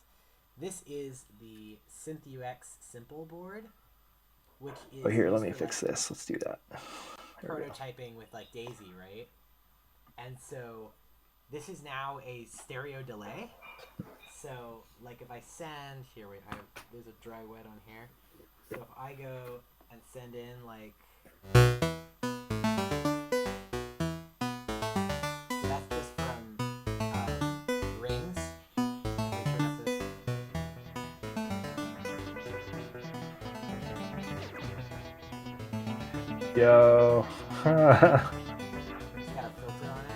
This is the SynthUX Simple board, which is... Oh, here, let me fix this. Let's do that. Prototyping with like Daisy, right? And so this is now a stereo delay. So like if I send here, wait, there's a dry wet on here. So if I go and send in like, that's just from rings. Let me turn up this. Yo. It's got a filter on it.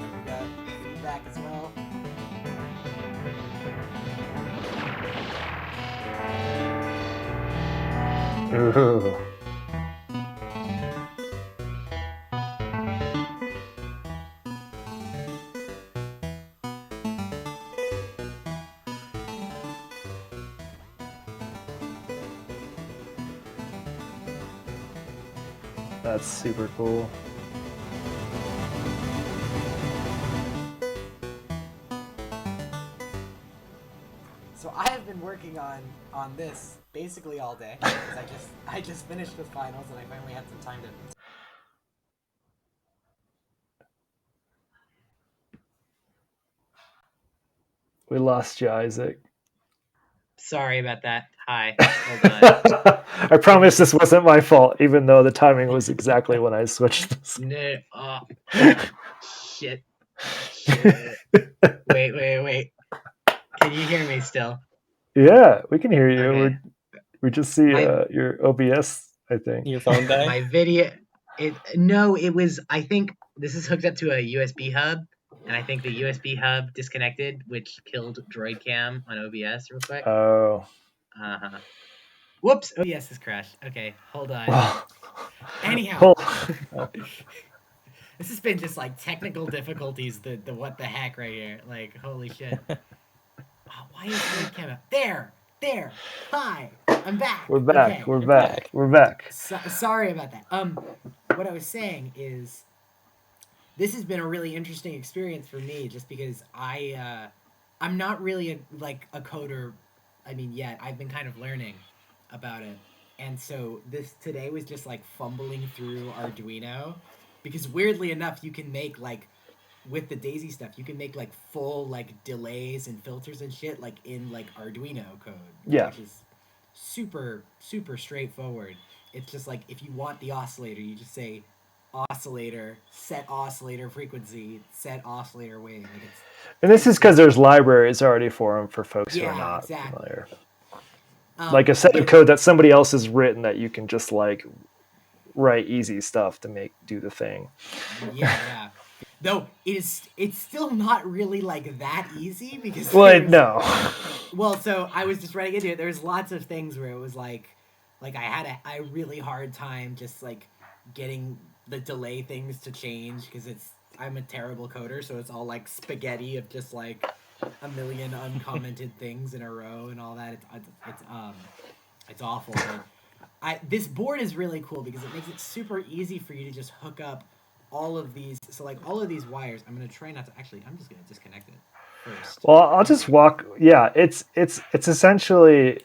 We got feedback as well. Ooh. That's super cool. So I have been working on this basically all day because I just finished with finals and I finally had some time to. We lost you, Isaac. Sorry about that. Hi. Hold on. I promise this wasn't my fault, even though the timing was exactly when I switched this. No. Oh, shit. Wait. Can you hear me still? Yeah, we can hear you. Okay. We just see My your OBS, I think. Your phone died? my video. It was. I think this is hooked up to a USB hub, and I think the USB hub disconnected, which killed Droid Cam on OBS real quick. Oh. Uh-huh. Whoops! OBS has crashed. Okay, hold on. Well, Anyhow, well, this has been just like technical difficulties. The what the heck right here? Like holy shit! Oh, why is Droid Cam up? There. Hi, I'm back. we're back. Okay. We're back. We're back. Sorry about that. What I was saying is, this has been a really interesting experience for me, just because I'm not really a coder. I mean, yet I've been kind of learning about it, and so this today was just like fumbling through Arduino, because weirdly enough, you can make like with the Daisy stuff, you can make like full like delays and filters and shit like in like Arduino code, Yeah. which is super straightforward. It's just like if you want the oscillator, you just say oscillator, set oscillator frequency, set oscillator wave. Like And this is because there's libraries already for them for folks who are not exactly. familiar. Like a set of code that somebody else has written that you can just like write easy stuff to do the thing. Yeah. Though it's still not really like that easy because no. Well, so I was just running into it. There's lots of things where it was like I had a really hard time just like getting the delay things to change because I'm a terrible coder, so it's all like spaghetti of just like a million uncommented things in a row and all that. It's awful. But this board is really cool because it makes it super easy for you to just hook up all of these. So like all of these wires, I'm gonna try not to actually. I'm just gonna disconnect it first. Well, I'll just walk. Yeah, it's essentially.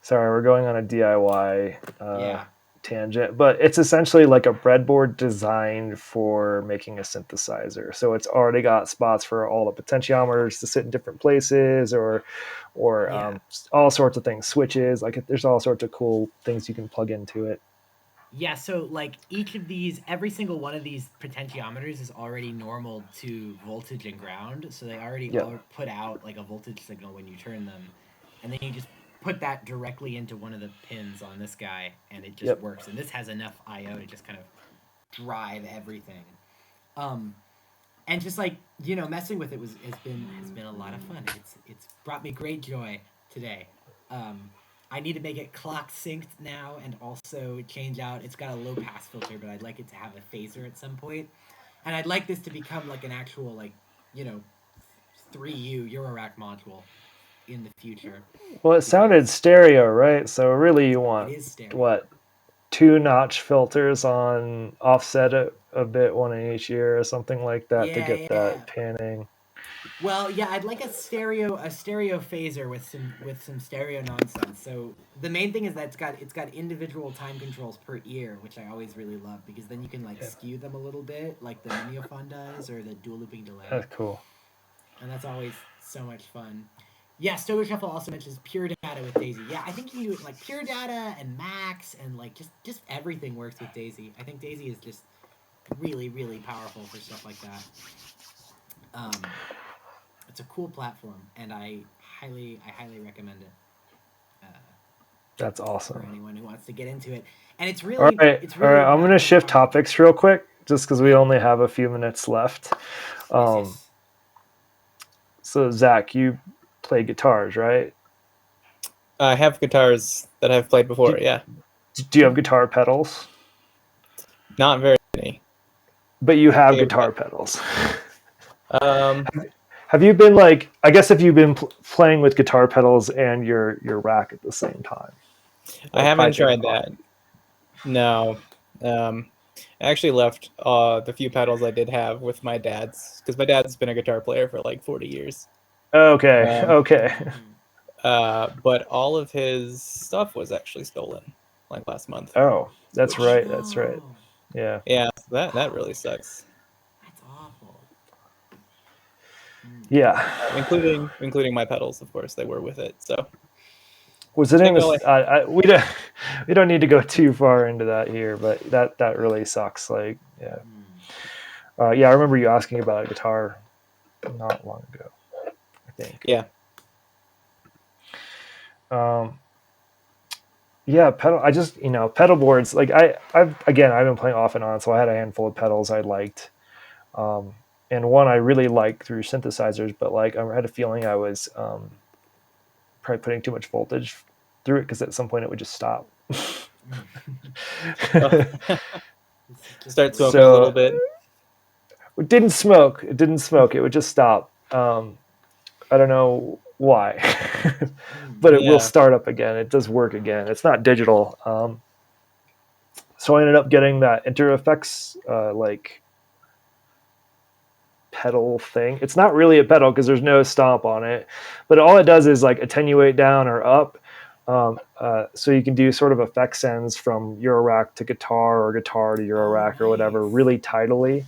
Sorry, we're going on a DIY tangent, but it's essentially like a breadboard designed for making a synthesizer. So it's already got spots for all the potentiometers to sit in different places, or all sorts of things, switches. Like there's all sorts of cool things you can plug into it. Yeah, so like every single one of these potentiometers is already normal to voltage and ground, so they already put out like a voltage signal when you turn them, and then you just put that directly into one of the pins on this guy, and it just works. And this has enough I/O to just kind of drive everything, and just like messing with it has been a lot of fun. It's brought me great joy today. I need to make it clock synced now and also change out. It's got a low pass filter, but I'd like it to have a phaser at some point. And I'd like this to become like an actual 3U Eurorack module in the future. Well, it sounded stereo, right? So really you want what? 2-notch filters on offset a bit, one in each ear or something like that to get that panning. Well, yeah, I'd like a stereo phaser with some stereo nonsense. So the main thing is that it's got individual time controls per ear, which I always really love because then you can skew them a little bit, like the Mimeophone does, or the dual looping delay. That's cool. And that's always so much fun. Yeah, Stoker Shuffle also mentions pure data with Daisy. Yeah, I think you like pure data and Max and like just everything works with Daisy. I think Daisy is just really, really powerful for stuff like that. It's a cool platform, and I highly recommend it. That's awesome. For anyone who wants to get into it, and it's really all right. I'm going to shift topics real quick, just because we only have a few minutes left. Yes. So Zach, you play guitars, right? I have guitars that I've played before. Yeah. Do you have guitar pedals? Not very many. But you have guitar pedals. Have you been I guess if you've been playing with guitar pedals and your rack at the same time? I haven't tried that. No. I actually left the few pedals I did have with my dad's because my dad's been a guitar player for like 40 years. Okay, Um, okay. Mm. but all of his stuff was actually stolen like last month, Oh, that's which right. That's right. No. Yeah. yeah, so that Wow. really sucks. That's awful. Mm. Yeah. Including my pedals, of course, they were with it. So Was it in thankfully, this? We don't need to go too far into that here, but that really sucks. Like, yeah, Mm. yeah. I remember you asking about a guitar not long ago. I think. yeah, Um, yeah, pedal. I just pedal boards. Like I've been playing off and on, so I had a handful of pedals I liked, and one I really liked through synthesizers, but like I had a feeling I was probably putting too much voltage through it because at some point it would just stop. oh, It's just start smoking a weird. little So bit. it didn't smoke. It didn't smoke. It would just stop. I don't know why, Mm. but it will Yeah, start up again. It does work again. It's not digital. So I ended up getting that Inter Effects like pedal thing. It's not really a pedal because there's no stomp on it, but all it does is like attenuate down or up. So you can do sort of effect sends from Eurorack to guitar or guitar to Oh, Eurorack or whatever nice. really tidily.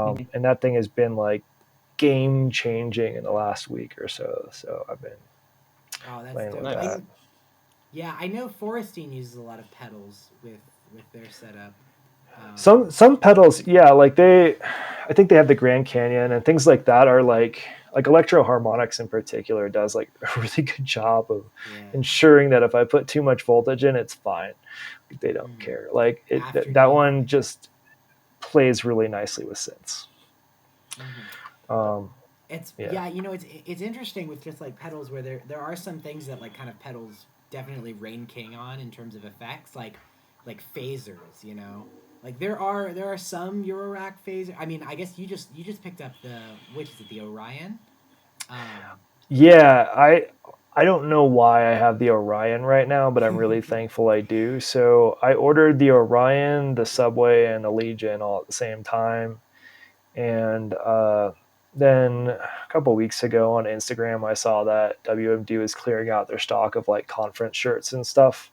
mhm. And that thing has been like game changing in the last week or so. So I've been Oh, that's playing with dope. Nice. that. I Yeah, I know Forestine uses a lot of pedals with their setup. Some pedals, yeah, like I think they have the Grand Canyon and things like that are like Electro Harmonics in particular does like a really good job of Yeah. ensuring that if I put too much voltage in, it's fine. They don't Mm. care. Like that Afterneath. one just plays really nicely with synths. Hmm. Um, It's yeah. yeah, it's interesting with just like pedals where there are some things that like kind of pedals definitely reign king on in terms of effects, like phasers, you know. Like there are some Eurorack phaser. I mean, I guess you just picked up the which is it, the Orion? Um, Yeah, I don't know why I have the Orion right now, but I'm really thankful I do. So I ordered the Orion, the Subway, and the Legion all at the same time, and then a couple weeks ago on Instagram, I saw that WMD was clearing out their stock of like conference shirts and stuff,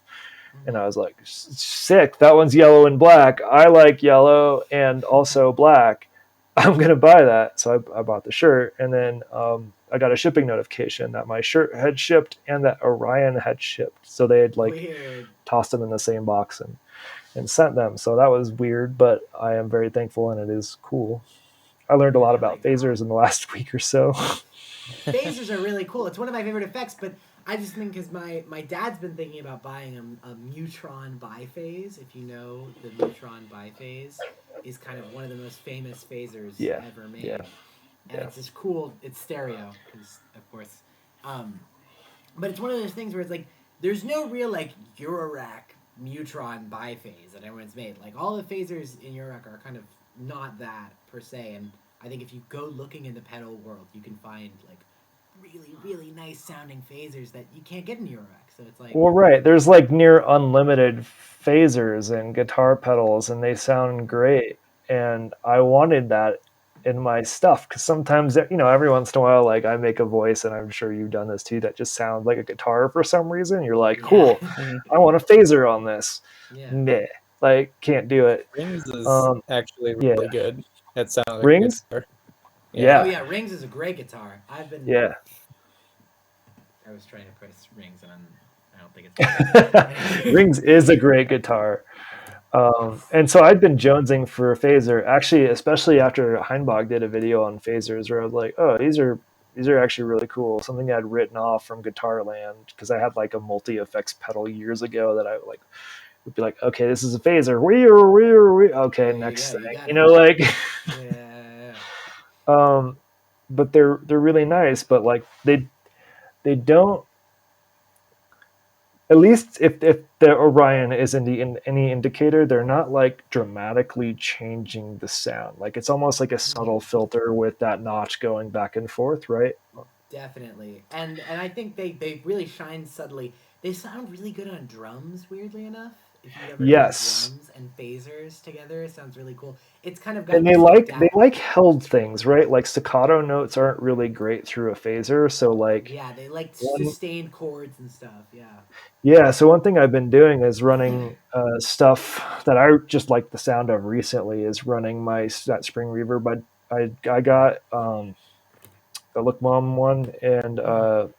and I mhm. was like, sick. That one's yellow and black. I like yellow and also black. I'm gonna buy that. So I bought the shirt, and then I got a shipping notification that my shirt had shipped and that Orion had shipped. So they had like Weird. tossed them in the same box and sent them. So that was weird, but I am very thankful, and it is cool. I learned a Yeah, lot I about like that. phasers in the last week or so. Phasers are really cool. It's one of my favorite effects, but I just think because my dad's been thinking about buying a Mutron biphase. If you know the Mutron biphase, is kind of one of the most famous phasers Yeah, ever yeah, made, and yeah. it's just cool. It's stereo because of course, um, but it's one of those things where it's like there's no real like Eurorack Mutron biphase that everyone's made. Like all the phasers in Eurorack are kind of not that per se, and I think if you go looking in the pedal world, you can find like really nice sounding phasers that you can't get in Eurorack. So it's like, Well, right. There's like near unlimited phasers and guitar pedals, and they sound great. And I wanted that in my stuff because sometimes, every once in a while, like I make a voice, and I'm sure you've done this too, that just sounds like a guitar for some reason. You're like, yeah, cool, I want a phaser on this. yeah. Meh, like can't do it. Rings is Um, actually yeah, really good at sounding like a rings. guitar. Yeah. Oh Yeah, yeah, Rings is a great guitar. yeah. I was trying to press Rings and I don't think it's working. Rings is a great guitar. And so I'd been jonesing for a phaser, actually, especially after Heinbach did a video on phasers, where I was like, "Oh, these are actually really cool." Something I'd written off from Guitar Land because I had like a multi effects pedal years ago that I like would be like, "Okay, this is a phaser." Wee. Okay, There you next go. thing. You got You it. know, like, Yeah. um, but they're really nice, but like they don't, at least if the Orion is any indicator, they're not like dramatically changing the sound. Like it's almost like a subtle Hmm. filter with that notch going back and forth, right? Definitely. And I think they really shine subtly. They sound really good on drums, weirdly enough. If you've ever heard Yes. drums and phasers together, it sounds really cool. It's kind of And gotten tweaked they out. like held things, right? Like staccato notes aren't really great through a phaser. So like Yeah, they like one sustained chords and stuff. Yeah. yeah, so one thing I've been doing is running stuff that I just like the sound of recently is running that spring reverb. I got the Look Mom one, and Mm.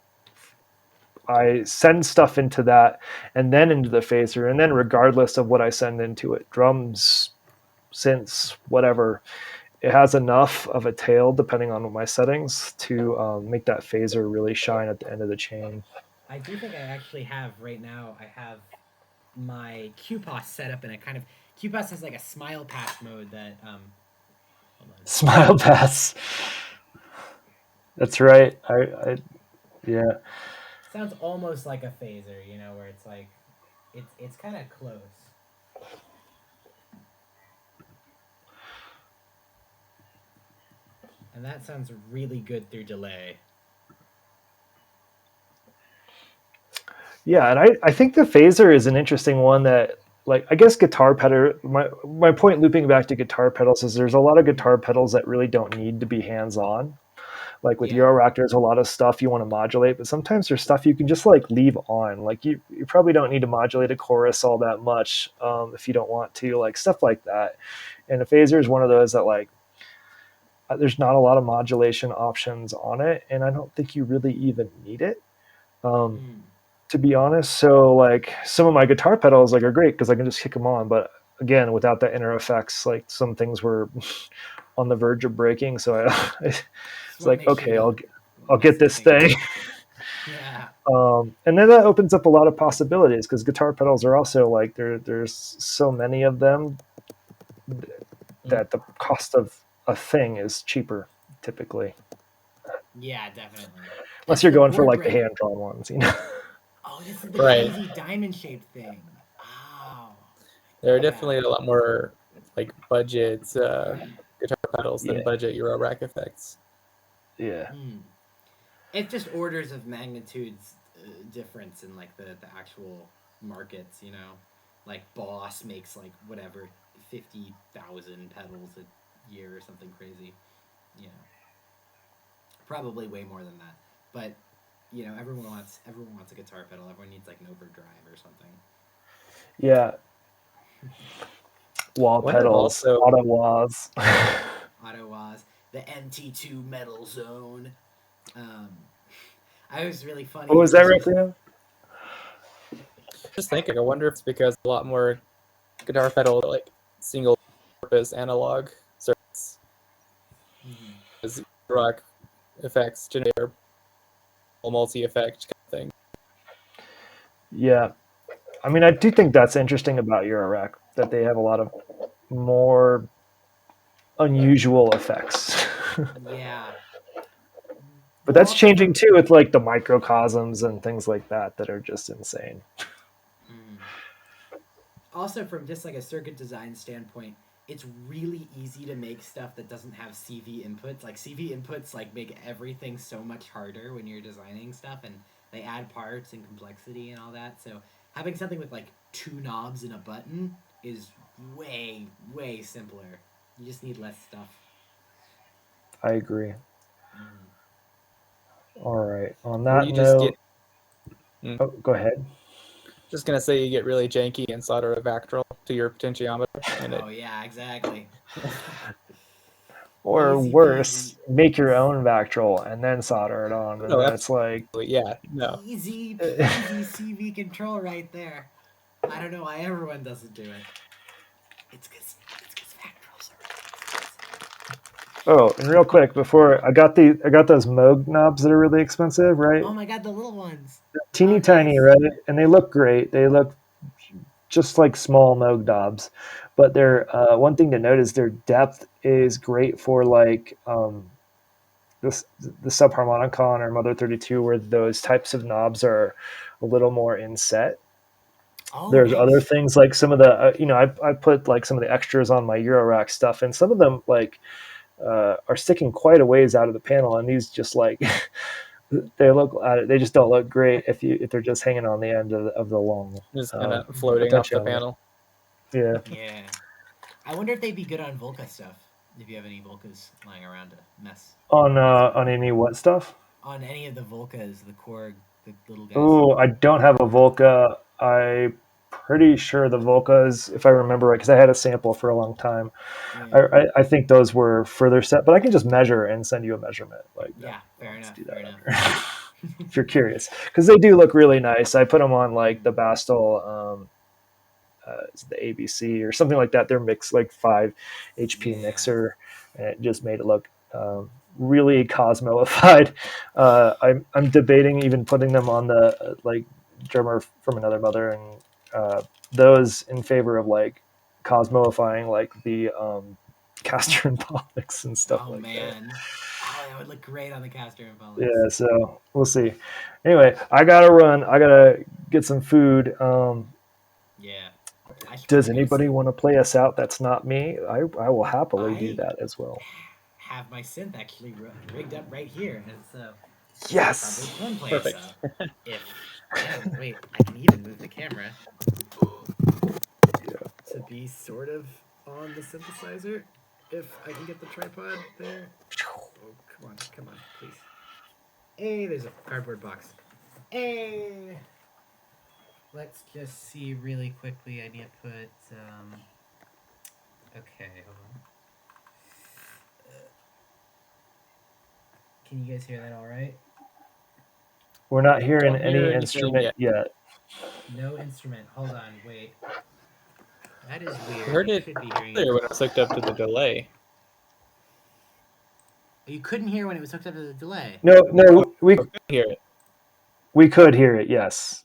I send stuff into that and then into the phaser, and then regardless of what I send into it, drums, synths, whatever, it has enough of a tail depending on my settings to make that phaser really shine at the end of the chain. I do think I actually have right now. I have my QPOS set up in a kind of QPOS has like a smile pass mode that hold on. Smile pass. That's right. I yeah. Sounds almost like a phaser, you know, where it's like it's kind of close. And that sounds really good through delay. Yeah, and I think the phaser is an interesting one that like I guess guitar pedal my point looping back to guitar pedals is there's a lot of Mm. guitar pedals that really don't need to be hands on. Like with Yeah. Eurorack, there's a lot of stuff you want to modulate, but sometimes there's stuff you can just like leave on. Like you probably don't need to modulate a chorus all that much if you don't want to, like stuff like that. And a phaser is one of those that like there's not a lot of modulation options on it, and I don't think you really even need it. Um, Mm. to be honest. So like some of my guitar pedals like are great because I can just kick them on, but again, without the inner effects, like some things were on the verge of breaking. So Just it's want to like, make sure you okay, don't I'll mess get the this thing up. thing. Yeah. And then that opens up a lot of possibilities because guitar pedals are also like there's so many of them Mm. that the cost of a thing is cheaper typically, Yeah, definitely. unless That's you're the going for board like the break. hand drawn ones, you know. Oh, this is the Right. crazy diamond shaped thing. Oh. There are Yeah. definitely a lot more like budget guitar pedals than Yeah, budget Euro rack effects. yeah, Mm. It's just orders of magnitudes difference in like the actual markets, you know. Like Boss makes like whatever 50,000 pedals a year or something crazy. You know, probably way more than that. But you know, everyone wants a guitar pedal. Everyone needs like an overdrive or something. yeah. Wall I wonder if pedals, also auto wahs. Ottawa's the NT2 Metal Zone. Um, I was really What funny. was There that, was just Raphael? just thinking, I wonder if it's because a lot more guitar pedals are like single purpose analog circuits mhm. as rock effects generator multi effect kind of thing. Yeah, I mean, I do think that's interesting about Eurorack that they have a lot of more unusual effects. Yeah. But Well, that's also changing from too with like the microcosms and things like that that are just insane. mm, also from just like a circuit design standpoint, it's really easy to make stuff that doesn't have CV inputs. Like CV inputs like make everything so much harder when you're designing stuff and they add parts and complexity and all that. So having something with like two knobs and a button is way simpler. You just need less stuff. I agree. Mm. All right. On Or that you just get note, oh, go ahead. just gonna say you get really janky and solder a Vactrol to your potentiometer and it Oh yeah, exactly. Or Easy peasy. worse, make your own Vactrol and then solder it on, and no, then it's like, absolutely, yeah, no. Easy peasy CV control right there. I don't know why everyone doesn't do it. It's because Vactrolls are oh, and real quick before I got those Moog knobs that are really expensive, right? oh my god, the little ones. Oh Teeny tiny, nice. right? And they look great. They look just like small Moog knobs, but Mm. they're one thing to note is their depth is great for like this the subharmonicon or Mother 32, where those types of knobs are a little more in set. Oh There's other nice. things like some of the I put like some of the extras on my Eurorack stuff, and some of them like are sticking quite a ways out of the panel, and these just like They look. They just don't look great if they're just hanging on the end of the long Just kind of floating off touch the element. panel. Yeah. Yeah. I wonder if they'd be good on Volca stuff. If you have any Volcas lying around to mess On any what stuff? on any of the Volcas, the Korg, the little guys. Oh, I don't have a Volca. I'm pretty sure the Volcas, if I remember right, because I had a sample for a long time. Yeah, I think those were further set, but I can just measure and send you a measurement. Like, yeah, fair let's enough. do Fair that enough. later. If you're curious, because they do look really nice. I put them on like the Bastel, the ABC or something like that. Their mix like 5 HP Yeah. mixer, and it just made it look really Cosmoified. I'm debating even putting them on the like drummer from another mother and those in favor of like Cosmoifying like the Castor and Pollux and stuff Oh like that. man. Oh, that would look great on the Castor and Pollux. Yeah, so we'll see. Anyway, I gotta run. I gotta get some food. Yeah. I should Does probably go to anybody sleep. want to play us out? That's not me. I will happily do I that as well. have my synth actually rigged up right here, and so Yes. probably can play us Perfect. out. If and wait, I can even move the camera to be sort of on the synthesizer. If I can get the tripod there. Oh, come on, please. Hey, there's a cardboard box. Hey. Let's just see really quickly. I need to put. Okay, hold on. Can you guys hear that all right? We're not hearing Don't hear any anything instrument yet. No instrument. Hold on, wait. That is I weird. heard You it should be hearing earlier it. when I was hooked up to the delay. You couldn't hear when it was hooked up to the delay. No, I couldn't hear it. we could hear it. Yes,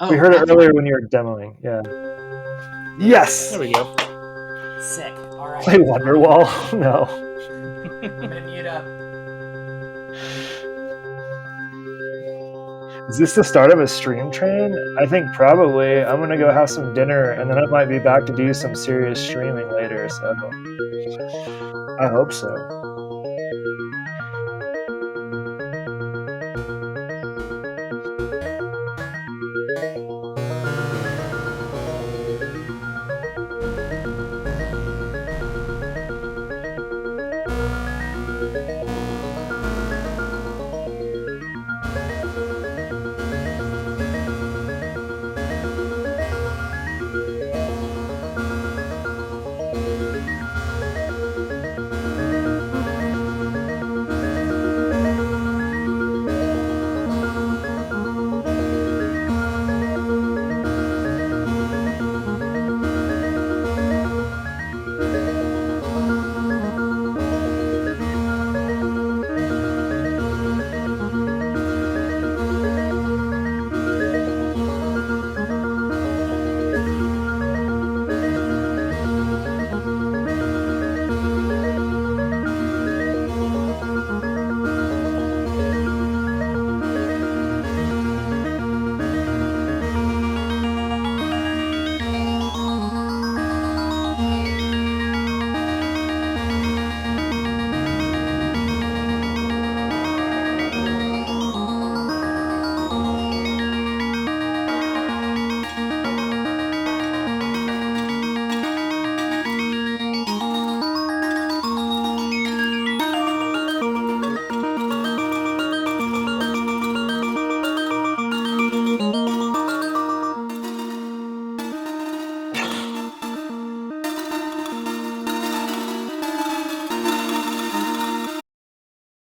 Oh, we heard it actually, earlier when you were demoing. Yeah. Yes. There we go. sick. All right. Play Wonderwall. No. I'm gonna mute up. Is this the start of a stream train? I think probably. I'm gonna go have some dinner, and then I might be back to do some serious streaming later. So I hope so.